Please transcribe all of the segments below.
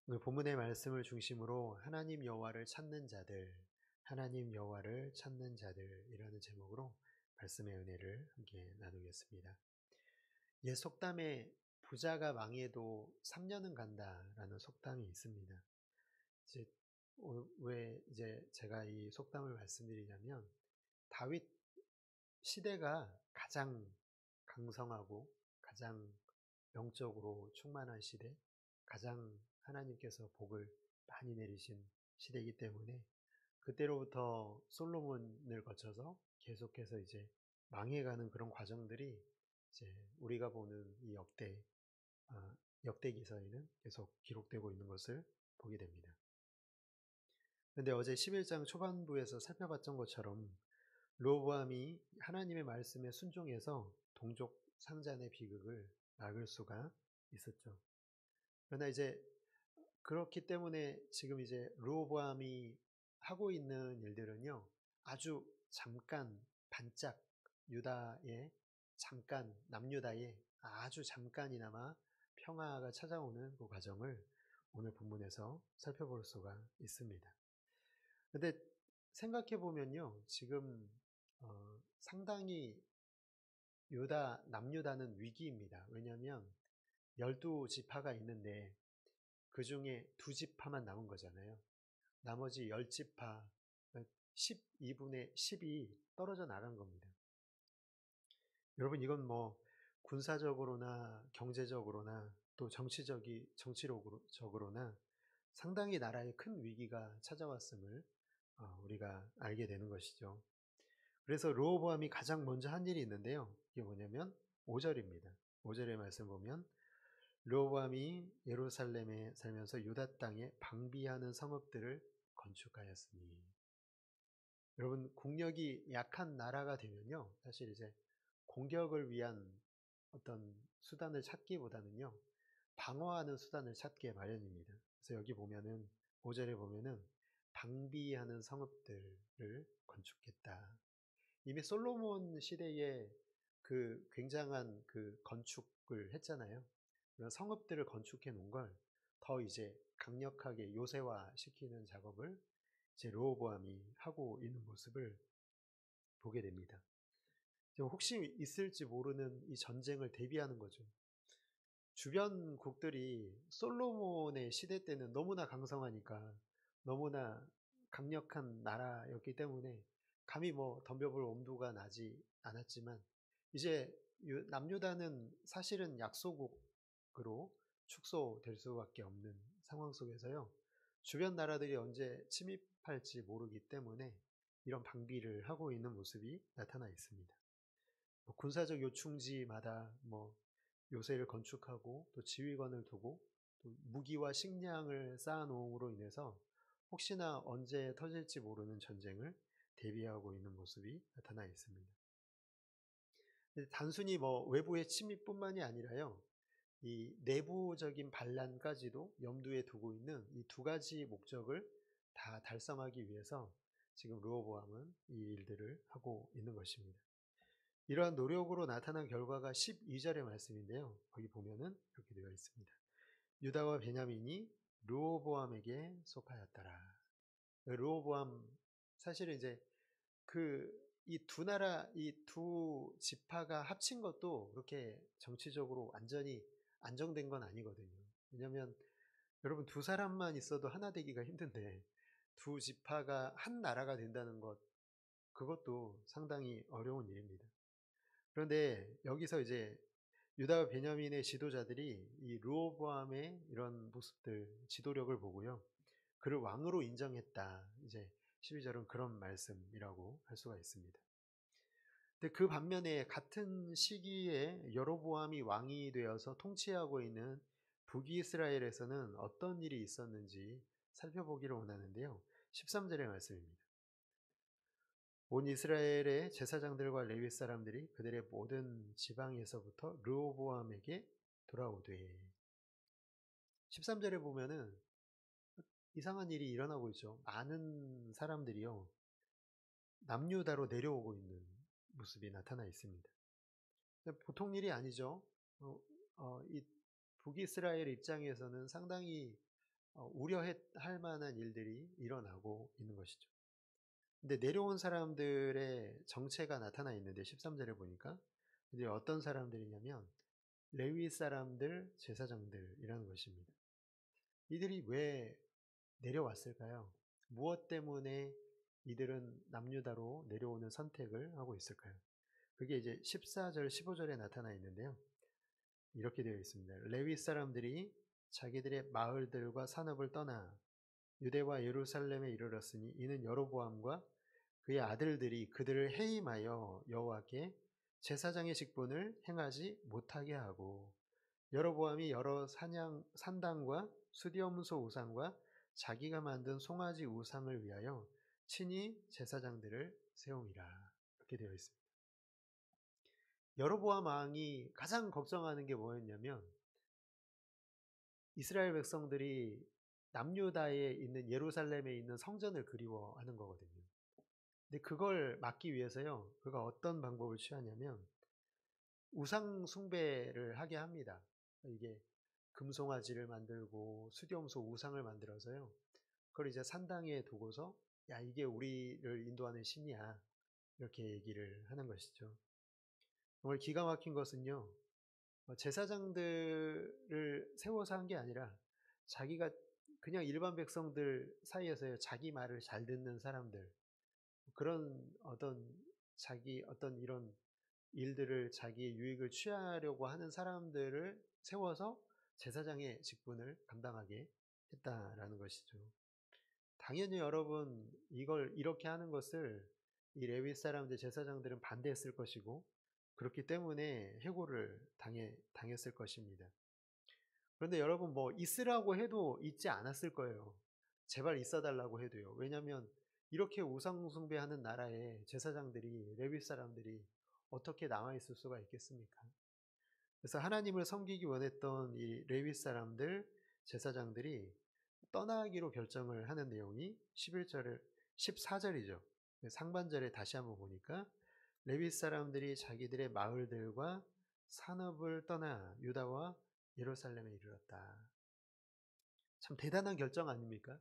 오늘 본문의 말씀을 중심으로 하나님 여호와를 찾는 자들, 하나님 여호와를 찾는 자들이라는 제목으로 말씀의 은혜를 함께 나누겠습니다. 옛 속담에 부자가 망해도 3년은 간다라는 속담이 있습니다. 이제 왜 이제 제가 이 속담을 말씀드리냐면 다윗 시대가 가장 강성하고 가장 영적으로 충만한 시대, 가장 하나님께서 복을 많이 내리신 시대이기 때문에 그때로부터 솔로몬을 거쳐서 계속해서 이제 망해가는 그런 과정들이 이제 우리가 보는 이 역대기서에는 계속 기록되고 있는 것을 보게 됩니다. 그런데 어제 11장 초반부에서 살펴봤던 것처럼 르호보암이 하나님의 말씀에 순종해서 동족 상잔의 비극을 막을 수가 있었죠. 그러나 이제 그렇기 때문에 지금 이제 르호보암이 하고 있는 일들은요, 아주 잠깐 반짝 유다의 잠깐 남유다의 아주 잠깐이나마 평화가 찾아오는 그 과정을 오늘 본문에서 살펴볼 수가 있습니다. 근데 생각해 보면요, 지금 상당히 남유다는 위기입니다. 왜냐하면 12지파가 있는데 그 중에 2지파만 남은 거잖아요. 나머지 10지파, 12분의 10이 떨어져 나간 겁니다. 여러분, 이건 뭐 군사적으로나 경제적으로나 또 정치적으로나 상당히 나라에 큰 위기가 찾아왔음을 우리가 알게 되는 것이죠. 그래서 르호보암이 가장 먼저 한 일이 있는데요. 이게 뭐냐면 5절입니다. 5절의 말씀 보면 르호보암이 예루살렘에 살면서 유다 땅에 방비하는 성읍들을 건축하였으니. 여러분, 국력이 약한 나라가 되면요, 사실 이제 공격을 위한 어떤 수단을 찾기보다는요, 방어하는 수단을 찾기에 마련입니다. 그래서 여기 보면은 5절에 보면은 방비하는 성읍들을 건축했다. 이미 솔로몬 시대에 그 굉장한 그 건축을 했잖아요. 그런 성읍들을 건축해 놓은 걸 더 이제 강력하게 요새화 시키는 작업을 이제 르호보암이 하고 있는 모습을 보게 됩니다. 혹시 있을지 모르는 이 전쟁을 대비하는 거죠. 주변국들이 솔로몬의 시대 때는 너무나 강성하니까 너무나 강력한 나라였기 때문에 감히 뭐 덤벼볼 엄두가 나지 않았지만 이제 남유다는 사실은 약소국으로 축소될 수밖에 없는 상황 속에서요. 주변 나라들이 언제 침입할지 모르기 때문에 이런 방비를 하고 있는 모습이 나타나 있습니다. 군사적 요충지마다 요새를 건축하고 또 지휘관을 두고 또 무기와 식량을 쌓아놓음으로 인해서 혹시나 언제 터질지 모르는 전쟁을 대비하고 있는 모습이 나타나 있습니다. 단순히 외부의 침입뿐만이 아니라요, 이 내부적인 반란까지도 염두에 두고 있는 이 두 가지 목적을 다 달성하기 위해서 지금 르호보암은 이 일들을 하고 있는 것입니다. 이러한 노력으로 나타난 결과가 12절의 말씀인데요. 거기 보면은 이렇게 되어 있습니다. 유다와 베냐민이 르호보암에게 속하였더라. 르호보암, 사실은 이제 이 두 나라, 이 두 지파가 합친 것도 그렇게 정치적으로 완전히 안정된 건 아니거든요. 왜냐하면 여러분, 두 사람만 있어도 하나 되기가 힘든데 두 지파가 한 나라가 된다는 것, 그것도 상당히 어려운 일입니다. 그런데 여기서 이제 유다와 베냐민의 지도자들이 이 르호보암의 이런 모습들, 지도력을 보고요, 그를 왕으로 인정했다. 이제 12절은 그런 말씀이라고 할 수가 있습니다. 근데 그 반면에 같은 시기에 여로보암이 왕이 되어서 통치하고 있는 북이스라엘에서는 어떤 일이 있었는지 살펴보기를 원하는데요. 13절의 말씀입니다. 온 이스라엘의 제사장들과 레위 사람들이 그들의 모든 지방에서부터 르호보암에게 돌아오되. 13절에 보면은 이상한 일이 일어나고 있죠. 많은 사람들이요, 남유다로 내려오고 있는 모습이 나타나 있습니다. 보통 일이 아니죠. 이 북이스라엘 입장에서는 상당히 우려할 만한 일들이 일어나고 있는 것이죠. 근데 내려온 사람들의 정체가 나타나 있는데 13절에 보니까 이제 어떤 사람들이냐면 레위 사람들, 제사장들이라는 것입니다. 이들이 왜 내려왔을까요? 무엇 때문에 이들은 남유다로 내려오는 선택을 하고 있을까요? 그게 이제 14절, 15절에 나타나 있는데요. 이렇게 되어 있습니다. 레위 사람들이 자기들의 마을들과 산업을 떠나 유대와 예루살렘에 이르렀으니 이는 여로보암과 그의 아들들이 그들을 해임하여 여호와께 제사장의 직분을 행하지 못하게 하고 여로보암이 여러 산당과 수디염소 우상과 자기가 만든 송아지 우상을 위하여 친히 제사장들을 세움이라 이렇게 되어 있습니다. 여로보암 왕이 가장 걱정하는 게 뭐였냐면 이스라엘 백성들이 남유다에 있는 예루살렘에 있는 성전을 그리워하는 거거든요. 근데 그걸 막기 위해서요. 그가 어떤 방법을 취하냐면 우상 숭배를 하게 합니다. 이게 금송아지를 만들고 수염소 우상을 만들어서요. 그걸 이제 산당에 두고서 야 이게 우리를 인도하는 신이야 이렇게 얘기를 하는 것이죠. 정말 기가 막힌 것은요. 제사장들을 세워서 한 게 아니라 자기가 그냥 일반 백성들 사이에서요. 자기 말을 잘 듣는 사람들 그런 어떤 이런 일들을 자기의 유익을 취하려고 하는 사람들을 세워서 제사장의 직분을 감당하게 했다라는 것이죠. 당연히 여러분 이걸 이렇게 하는 것을 이 레위 사람들 제사장들은 반대했을 것이고 그렇기 때문에 해고를 당했을 것입니다. 그런데 여러분 뭐 있으라고 해도 있지 않았을 거예요. 제발 있어달라고 해도요. 왜냐하면 이렇게 우상 숭배하는 나라에 제사장들이 레위 사람들이 어떻게 남아 있을 수가 있겠습니까? 그래서 하나님을 섬기기 원했던 이 레위 사람들 제사장들이 떠나기로 결정을 하는 내용이 11절 14절이죠. 상반절에 다시 한번 보니까 레위 사람들이 자기들의 마을들과 산업을 떠나 유다와 예루살렘에 이르렀다. 참 대단한 결정 아닙니까?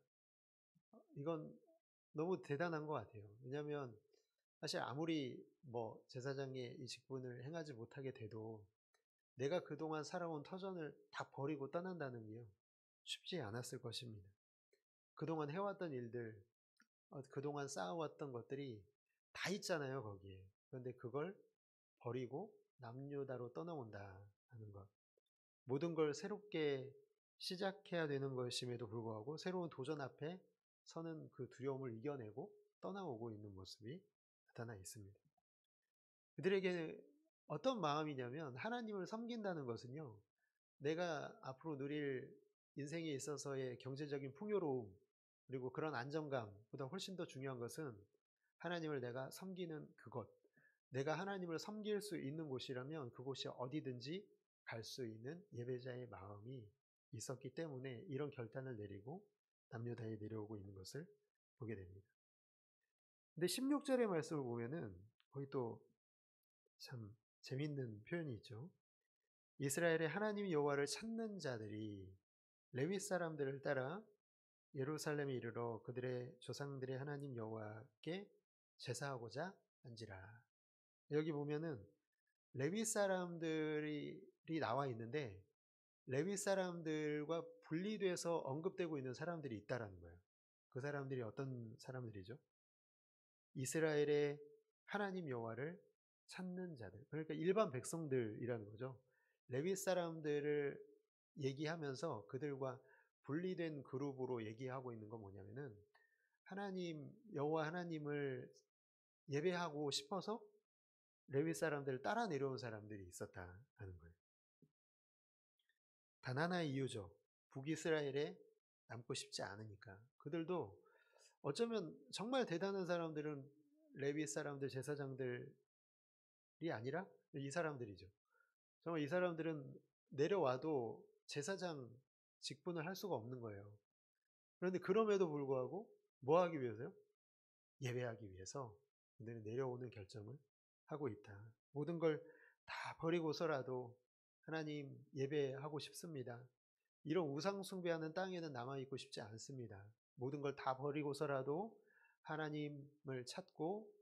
이건 너무 대단한 것 같아요. 왜냐하면 사실 아무리 뭐 제사장의 이 직분을 행하지 못하게 돼도 내가 그동안 살아온 터전을 다 버리고 떠난다는 게요. 쉽지 않았을 것입니다. 그동안 해왔던 일들, 그동안 쌓아왔던 것들이 다 있잖아요, 거기에. 그런데 그걸 버리고 남유다로 떠나온다 하는 것. 모든 걸 새롭게 시작해야 되는 것임에도 불구하고 새로운 도전 앞에 서는 그 두려움을 이겨내고 떠나오고 있는 모습이 나타나 있습니다. 그들에게 어떤 마음이냐면 하나님을 섬긴다는 것은요. 내가 앞으로 누릴 인생에 있어서의 경제적인 풍요로움 그리고 그런 안정감보다 훨씬 더 중요한 것은 하나님을 내가 섬기는 그것. 내가 하나님을 섬길 수 있는 곳이라면 그곳이 어디든지 갈 수 있는 예배자의 마음이 있었기 때문에 이런 결단을 내리고 남유다에 내려오고 있는 것을 보게 됩니다. 근데 16절의 말씀을 보면은 거기 또 참 재밌는 표현이 있죠. 이스라엘의 하나님 여호와를 찾는 자들이 레위 사람들을 따라 예루살렘에 이르러 그들의 조상들의 하나님 여호와께 제사하고자 한지라. 여기 보면은 레위 사람들이 나와 있는데 레위 사람들과 분리돼서 언급되고 있는 사람들이 있다라는 거예요. 그 사람들이 어떤 사람들이죠? 이스라엘의 하나님 여호와를 찾는 자들. 그러니까 일반 백성들이라는 거죠. 레위 사람들을 얘기하면서 그들과 분리된 그룹으로 얘기하고 있는 건 뭐냐면은 하나님 여호와 하나님을 예배하고 싶어서 레위 사람들을 따라 내려온 사람들이 있었다는 거예요. 단 하나의 이유죠. 북이스라엘에 남고 싶지 않으니까. 그들도 어쩌면 정말 대단한 사람들은 레위 사람들, 제사장들이 아니라 이 사람들이죠. 정말 이 사람들은 내려와도 제사장 직분을 할 수가 없는 거예요. 그런데 그럼에도 불구하고 뭐 하기 위해서요? 예배하기 위해서 그들은 내려오는 결정을 하고 있다. 모든 걸 다 버리고서라도 하나님 예배하고 싶습니다. 이런 우상 숭배하는 땅에는 남아 있고 싶지 않습니다. 모든 걸 다 버리고서라도 하나님을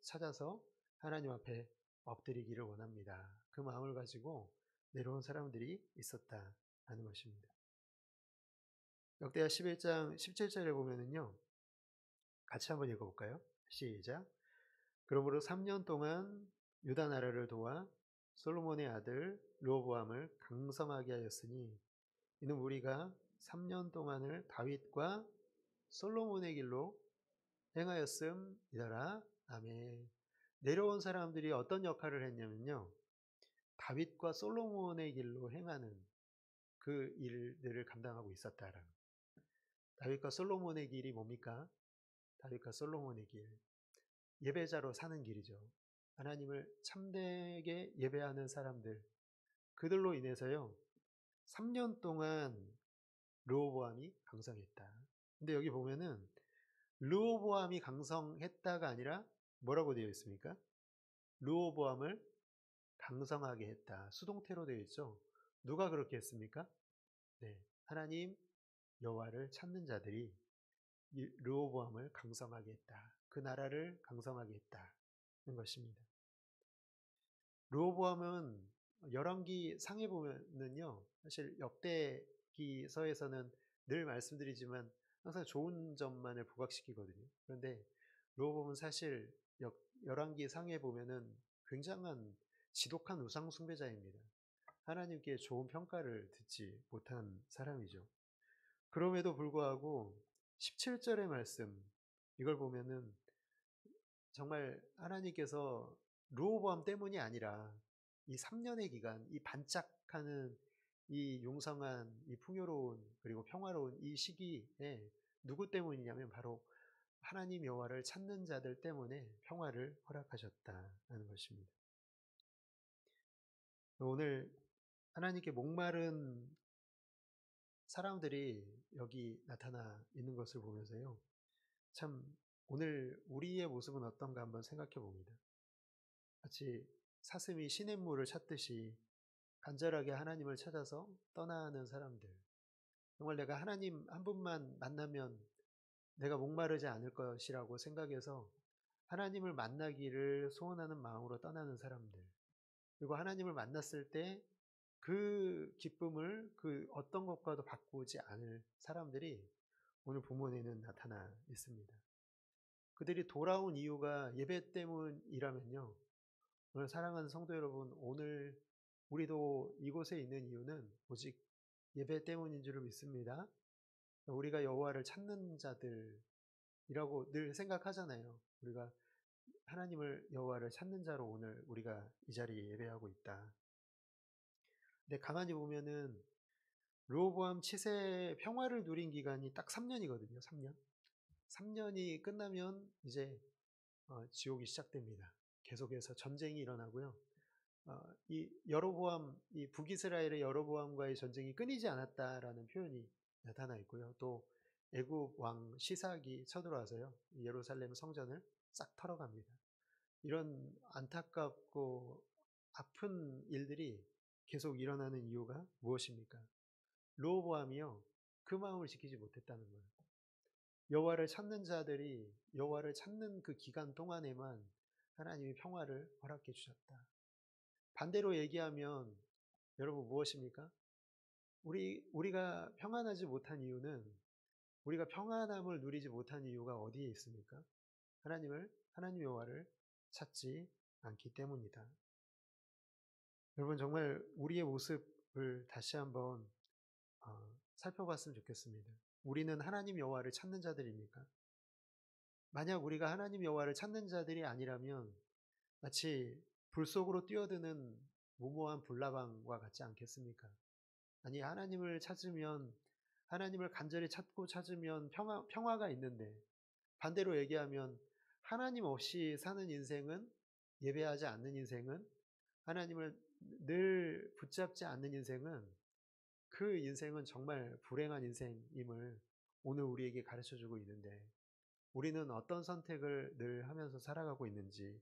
찾아서 하나님 앞에 엎드리기를 원합니다. 그 마음을 가지고 내려온 사람들이 있었다라는 것입니다. 역대하 11장 17절에 보면은요. 같이 한번 읽어볼까요? 시작. 그러므로 3년 동안 유다 나라를 도와 솔로몬의 아들 르호보암을 강성하게 하였으니 이는 우리가 3년 동안을 다윗과 솔로몬의 길로 행하였음이더라. 아멘. 내려온 사람들이 어떤 역할을 했냐면요. 다윗과 솔로몬의 길로 행하는 그 일들을 감당하고 있었다라는. 다윗과 솔로몬의 길이 뭡니까? 다윗과 솔로몬의 길. 예배자로 사는 길이죠. 하나님을 참되게 예배하는 사람들. 그들로 인해서요. 3년 동안 르호보암이 강성했다. 근데 여기 보면은 르호보암이 강성했다가 아니라 뭐라고 되어 있습니까? 르호보암을 강성하게 했다. 수동태로 되어 있죠. 누가 그렇게 했습니까? 네, 하나님 여호와를 찾는 자들이 르호보암을 강성하게 했다. 그 나라를 강성하게 했다는 것입니다. 르호보암은 열왕기 상에 보면은요, 사실 역대기서에서는 늘 말씀드리지만 항상 좋은 점만을 부각시키거든요. 그런데 르호보암은 사실 열왕기 상에 보면은 굉장한 지독한 우상 숭배자입니다. 하나님께 좋은 평가를 듣지 못한 사람이죠. 그럼에도 불구하고 17절의 말씀 이걸 보면은 정말 하나님께서 르호보암 때문이 아니라 이 3년의 기간, 이 반짝하는 이 용성한, 이 풍요로운 그리고 평화로운 이 시기에 누구 때문이냐면 바로 하나님 여호와를 찾는 자들 때문에 평화를 허락하셨다는 것입니다. 오늘 하나님께 목마른 사람들이 여기 나타나 있는 것을 보면서요. 참 오늘 우리의 모습은 어떤가 한번 생각해 봅니다. 마치 사슴이 시냇물을 찾듯이 간절하게 하나님을 찾아서 떠나는 사람들. 정말 내가 하나님 한 분만 만나면 내가 목마르지 않을 것이라고 생각해서 하나님을 만나기를 소원하는 마음으로 떠나는 사람들. 그리고 하나님을 만났을 때 그 기쁨을 그 어떤 것과도 바꾸지 않을 사람들이 오늘 본문에는 나타나 있습니다. 그들이 돌아온 이유가 예배 때문이라면요. 오늘 사랑하는 성도 여러분, 오늘 우리도 이곳에 있는 이유는 오직 예배 때문인 줄을 믿습니다. 우리가 여호와를 찾는 자들이라고 늘 생각하잖아요. 우리가 하나님을 여호와를 찾는 자로 오늘 우리가 이 자리에 예배하고 있다. 근데 가만히 보면은 르호보암 치세 평화를 누린 기간이 딱 3년이거든요. 3년. 3년이 끝나면 이제 지옥이 시작됩니다. 계속해서 전쟁이 일어나고요. 이 북이스라엘의 여로보암과의 전쟁이 끊이지 않았다라는 표현이 나타나 있고요. 또 애굽 왕 시삭이 쳐들어와서요. 예루살렘 성전을 싹 털어갑니다. 이런 안타깝고 아픈 일들이 계속 일어나는 이유가 무엇입니까? 르호보암이요. 그 마음을 지키지 못했다는 거예요. 여호와를 찾는 자들이 여호와를 찾는 그 기간 동안에만 하나님이 평화를 허락해 주셨다. 반대로 얘기하면 여러분 무엇입니까? 우리가 평안하지 못한 이유는 우리가 평안함을 누리지 못한 이유가 어디에 있습니까? 하나님 여호와를 찾지 않기 때문이다. 여러분 정말 우리의 모습을 다시 한번 살펴봤으면 좋겠습니다. 우리는 하나님 여호와를 찾는 자들입니까? 만약 우리가 하나님 여호와를 찾는 자들이 아니라면 마치 불 속으로 뛰어드는 무모한 불나방과 같지 않겠습니까? 아니 하나님을 찾으면 하나님을 간절히 찾고 찾으면 평화가 있는데 반대로 얘기하면 하나님 없이 사는 인생은 예배하지 않는 인생은 하나님을 늘 붙잡지 않는 인생은 그 인생은 정말 불행한 인생임을 오늘 우리에게 가르쳐주고 있는데 우리는 어떤 선택을 늘 하면서 살아가고 있는지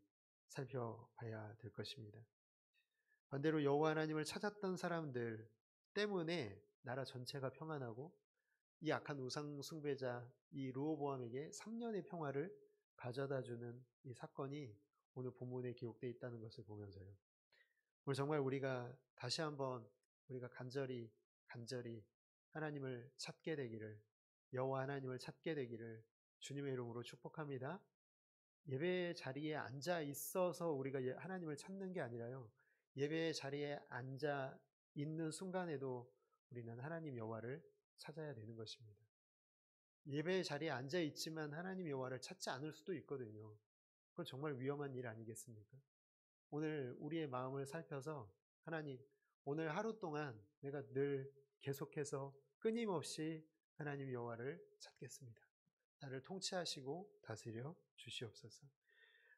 살펴봐야 될 것입니다. 반대로 여호와 하나님을 찾았던 사람들 때문에 나라 전체가 평안하고 이 악한 우상 숭배자 이 르호보암에게 3년의 평화를 가져다주는 이 사건이 오늘 본문에 기록되어 있다는 것을 보면서요. 오늘 정말 우리가 다시 한번 우리가 간절히 하나님을 찾게 되기를, 여호와 하나님을 찾게 되기를 주님의 이름으로 축복합니다. 예배 자리에 앉아 있어서 우리가 하나님을 찾는 게 아니라요. 예배 자리에 앉아 있는 순간에도 우리는 하나님 여호와를 찾아야 되는 것입니다. 예배 자리에 앉아 있지만 하나님 여호와를 찾지 않을 수도 있거든요. 그건 정말 위험한 일 아니겠습니까? 오늘 우리의 마음을 살펴서 하나님, 오늘 하루 동안 내가 늘 계속해서 끊임없이 하나님 여호와를 찾겠습니다. 나를 통치하시고 다스려 주시옵소서.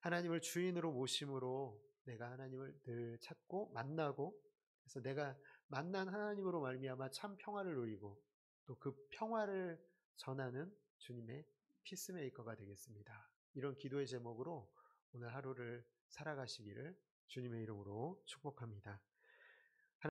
하나님을 주인으로 모심으로 내가 하나님을 늘 찾고 만나고, 그래서 내가 만난 하나님으로 말미암아 참 평화를 누리고 또 그 평화를 전하는 주님의 피스메이커가 되겠습니다. 이런 기도의 제목으로 오늘 하루를 살아가시기를 주님의 이름으로 축복합니다.